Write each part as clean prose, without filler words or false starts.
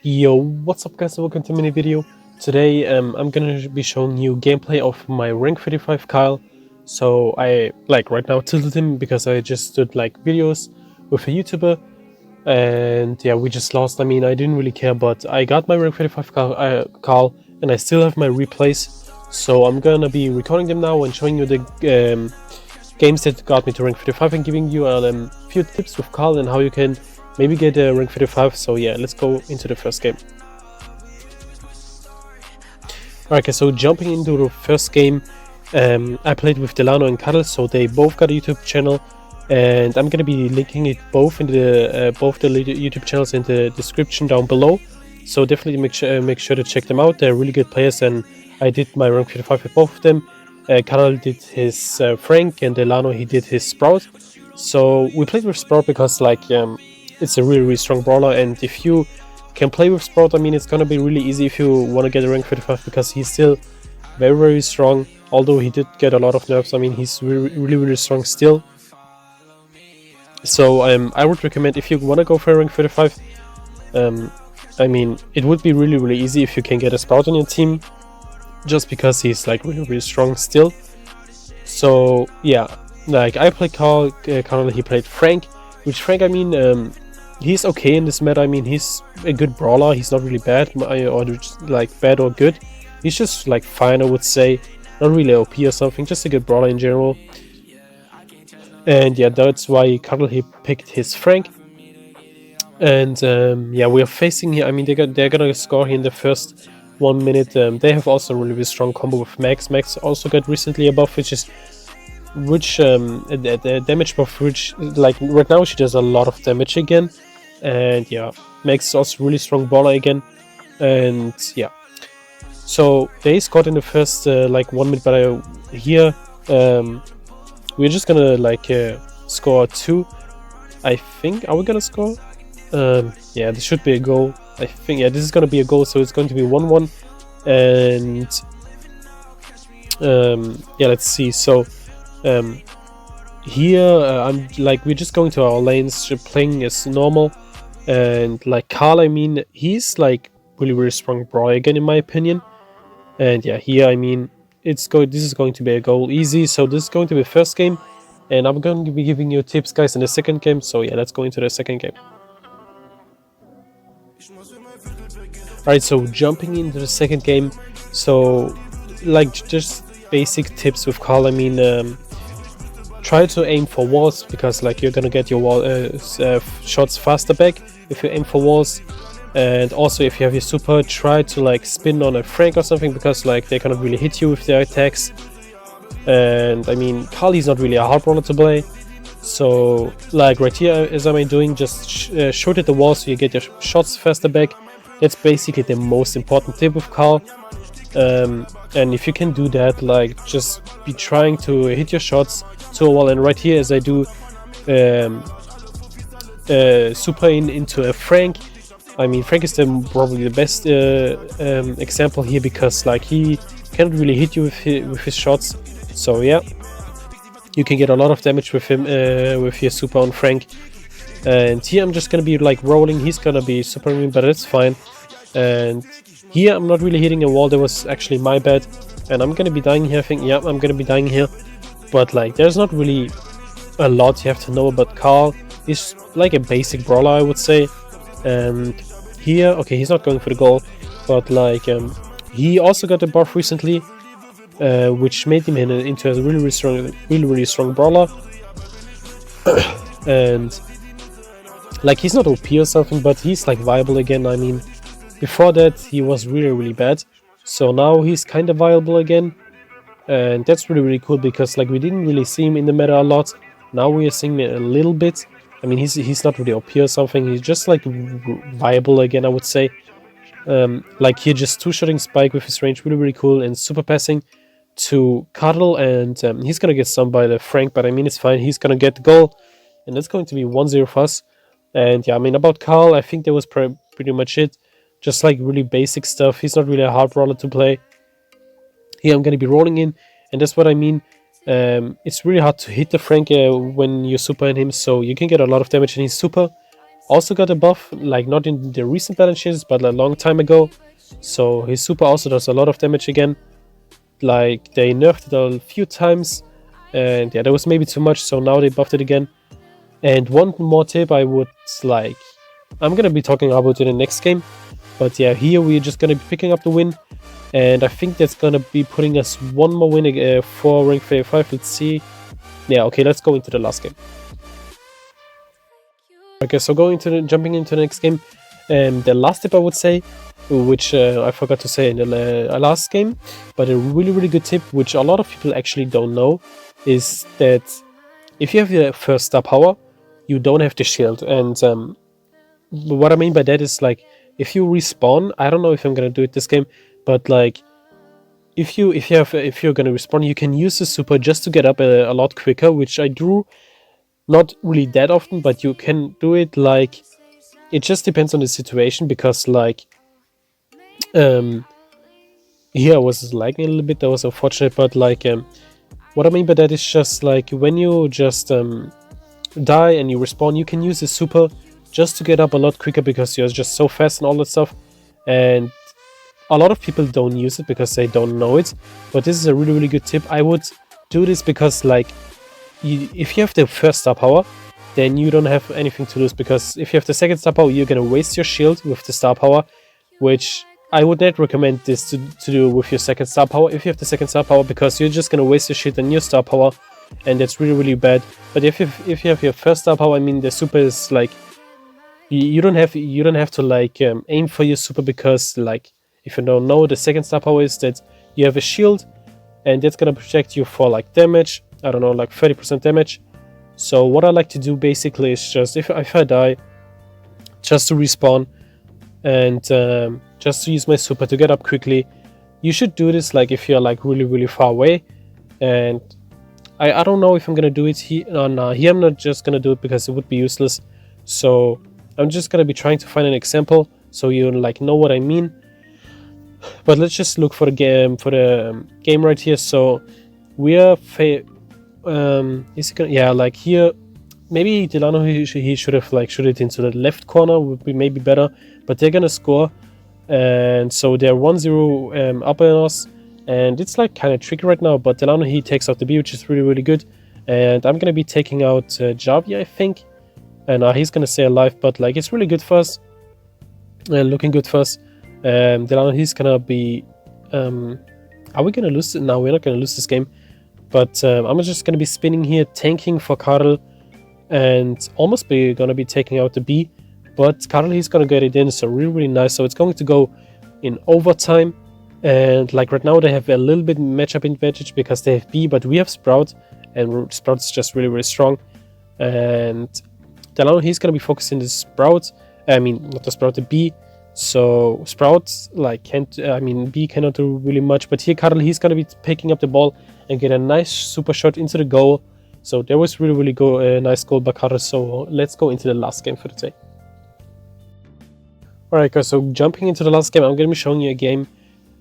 Yo, what's up guys, welcome to a mini video. Today I'm gonna be showing you gameplay of my rank 35 Kyle. So I right now tilted him because I just did videos with a YouTuber, and yeah, we just lost. I mean, I didn't really care, but I got my rank 35 Kyle and I still have my replays. So I'm gonna be recording them now and showing you the games that got me to rank 35 and giving you a few tips with Carl and how you can maybe get rank 35. So yeah, let's go into the first game. Alright guys, so jumping into the first game, I played with Delano and Cuddle, so they both got a YouTube channel, and I'm gonna be linking it both in the both the YouTube channels in the description down below. So definitely make sure to check them out. They're really good players, and I did my rank 35 with both of them. Cuddle did his Frank, and Delano he did his Sprout. So we played with Sprout because it's a really strong brawler, and if you can play with Sprout, I mean, it's gonna be really easy if you want to get a rank 35 because he's still very strong. Although he did get a lot of nerfs, I mean, he's really strong still. So I would recommend, if you want to go for a rank 35, I mean, it would be really easy if you can get a Sprout on your team, just because he's really strong still. So yeah, I played Carl, he played Frank, which Frank, I mean, he's okay in this meta. I mean, he's a good brawler. He's not really bad, or bad or good. He's just fine, I would say. Not really OP or something, just a good brawler in general. And yeah, that's why Cuddle he picked his Frank. And yeah, we are facing here. I mean, they're gonna score here in the first 1 minute. They have also a really strong combo with Max. Max also got recently a buff, which the damage buff, which right now she does a lot of damage again. And yeah, Max is also really strong brawler again. And yeah, so they scored in the first 1 minute, but here we're just gonna score 2. I think. Are we gonna score? Yeah, this should be a goal. I think, yeah, this is gonna be a goal, so it's going to be 1-1. And yeah, let's see. So here we're just going to our lanes, playing as normal. And Carl, I mean, he's really strong brawler again, in my opinion. And yeah, here, I mean, this is going to be a goal easy. So this is going to be the first game, and I'm going to be giving you tips, guys, in the second game. So yeah, let's go into the second game. Alright, so jumping into the second game, so just basic tips with Carl. I mean, try to aim for walls, because you're gonna get your wall shots faster back if you aim for walls. And also, if you have your super, try to spin on a Frank or something, because they cannot really hit you with their attacks. And I mean, Carl is not really a hard brawler to play, so right here, as I'm doing, just shoot at the wall so you get your shots faster back. That's basically the most important tip with Carl. And if you can do that, just be trying to hit your shots to a wall. And right here, as I do super into a Frank, I mean, Frank is probably the best example here, because he cannot really hit you with his shots. So yeah, you can get a lot of damage with him with your super on Frank. And here I'm just gonna be rolling. He's gonna be supering me, but it's fine. And here I'm not really hitting a wall. That was actually my bad, and I'm gonna be dying here, I think. Yeah, I'm gonna be dying here. But there's not really a lot you have to know about Carl. He's a basic brawler, I would say. And here, okay, he's not going for the goal, but he also got a buff recently, which made him into a really strong brawler. And he's not OP or something, but he's viable again. I mean, before that he was really bad, so now he's kind of viable again, and that's really cool, because we didn't really see him in the meta a lot. Now we are seeing him a little bit. I mean, he's not really OP or something. He's just viable again, I would say. Here, just two-shotting Spike with his range, really cool, and super passing to Cuddle, and he's gonna get stunned by the Frank, but I mean, it's fine. He's gonna get the goal, and that's going to be 1-0 for us. And yeah, I mean, about Carl, I think that was pretty much it. Just really basic stuff. He's not really a hard brawler to play. Here I'm gonna be rolling in, and that's what I mean. It's really hard to hit the Frank when you super in him, so you can get a lot of damage in his super. also got a buff, like not in the recent balance changes, but a long time ago. So his super also does a lot of damage again. Like they nerfed it a few times, and yeah, that was maybe too much, so now they buffed it again. And one more tip I would like, I'm gonna be talking about it in the next game, but yeah, here we're just gonna be picking up the win, and I think that's gonna be putting us one more win for rank 35. Let's see. Yeah, okay, let's go into the last game. Okay, so jumping into the next game, the last tip I would say, which I forgot to say in the last game, but a really good tip, which a lot of people actually don't know, is that if you have your first star power, you don't have the shield. And what I mean by that is, like, if you respawn, I don't know if I'm gonna do it this game, but like if you're gonna respawn, you can use the super just to get up a lot quicker, which I do not really that often, but you can do it. Like, it just depends on the situation, because like here I was lagging a little bit, that was unfortunate, but like what I mean by that is just like when you just die and you respawn, you can use the super just to get up a lot quicker, because you're just so fast and all that stuff. And a lot of people don't use it because they don't know it, but this is a really good tip. I would do this because, like, if you have the first star power, then you don't have anything to lose, because if you have the second star power, you're gonna waste your shield with the star power, which I would not recommend this to do with your second star power if you have the second star power, because you're just gonna waste your shield and your star power, and that's really bad. But if you have your first star power, I mean, the super is like, you don't have to like aim for your super, because like, if you don't know, the second star power is that you have a shield, and that's gonna protect you for like damage, I don't know, like 30% damage. So what I like to do basically is just, if I die, just to respawn and just to use my super to get up quickly. You should do this like if you're like really far away. And I don't know if I'm gonna do it here. No, here I'm not just gonna do it because it would be useless. So I'm just gonna be trying to find an example so you like know what I mean. But let's just look for the game right here. So we are is he gonna, yeah, like here maybe Delano, he should have like shoot it into the left corner, would be maybe better, but they're gonna score, and so they're 1-0 up on us, and it's like kind of tricky right now. But Delano, he takes out the B, which is really good, and I'm gonna be taking out Javi, I think, and he's gonna stay alive, but like it's really good for us and looking good for us. Delano, he's gonna be are we gonna lose it? No, we're not gonna lose this game, but I'm just gonna be spinning here, tanking for Karl, and almost gonna be taking out the B, but Karl, he's gonna get it in, so really nice. So it's going to go in overtime, and like right now they have a little bit matchup advantage because they have B, but we have Sprout, and Sprout's just really strong. And Delano, he's gonna be focusing the Sprout, I mean not the Sprout, the B. So Sprout like B cannot do really much, but here Karl, he's gonna be picking up the ball and get a nice super shot into the goal. So there was really nice goal by Karl. So let's go into the last game for the day. Alright guys, so jumping into the last game, I'm gonna be showing you a game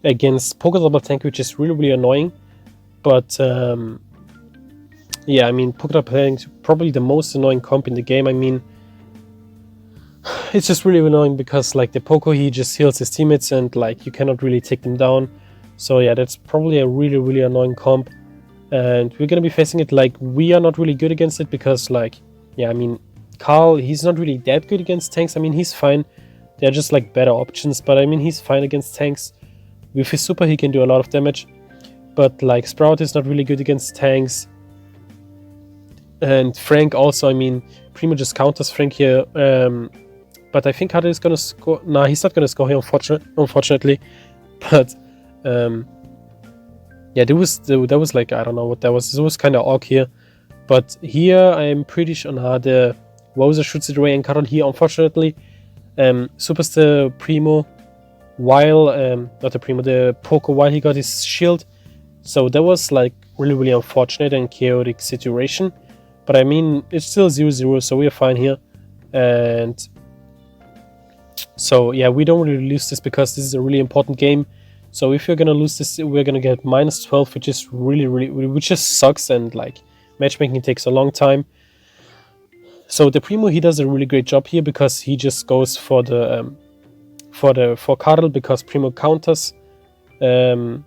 against Poké Double Tank, which is really annoying. But yeah, I mean, Poké Double Tank is probably the most annoying comp in the game. I mean, it's just really annoying because like the Poco, he just heals his teammates and like you cannot really take them down. So yeah, that's probably a really annoying comp, and we're gonna be facing it. Like, we are not really good against it because like, yeah, I mean, Karl, he's not really that good against tanks. I mean, he's fine, they're just like better options, but I mean, he's fine against tanks. With his super, he can do a lot of damage, but like Sprout is not really good against tanks. And Frank also, I mean, Primo just counters Frank here, but I think Karl is gonna score. Nah, he's not gonna score here, unfortunately. But yeah, that was like, I don't know what that was. It was kind of awkward here. But here I'm pretty sure the Heuse shoots it away, and Karl here, unfortunately, supers the Primo while not the Primo, the Poco, while he got his shield. So that was like really unfortunate and chaotic situation. But I mean, it's still 0-0, so we're fine here. And so yeah, we don't really lose this because this is a really important game. So if you're gonna lose this, we're gonna get -12, which is which just sucks, and like matchmaking takes a long time. So the Primo, he does a really great job here because he just goes for the for Karl, because Primo counters Frank.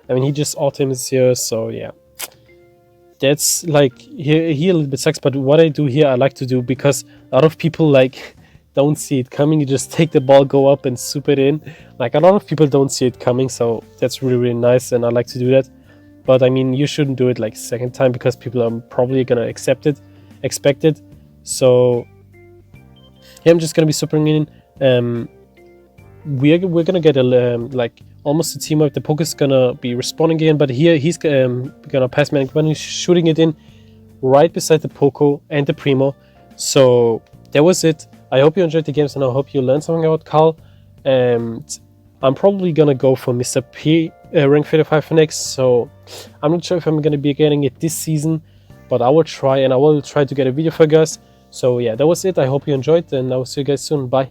I mean, he just auto-aims here, so yeah. That's like, here a little bit sucks, but what I do here, I like to do, because a lot of people like don't see it coming. You just take the ball, go up and soup it in. Like, a lot of people don't see it coming, so that's really, really nice, and I like to do that. But I mean, you shouldn't do it like second time, because people are probably gonna expect it. So yeah, I'm just gonna be supering in. We're gonna get a like almost a team up. The Poke's gonna be respawning again, but here he's gonna pass Manic Bunny, shooting it in right beside the Poco and the Primo. So that was it. I hope you enjoyed the games, and I hope you learned something about Karl. And I'm probably gonna go for Mr. P rank 35 next. So I'm not sure if I'm gonna be getting it this season, but I will try, and I will try to get a video for you guys. So yeah, that was it. I hope you enjoyed, and I will see you guys soon. Bye.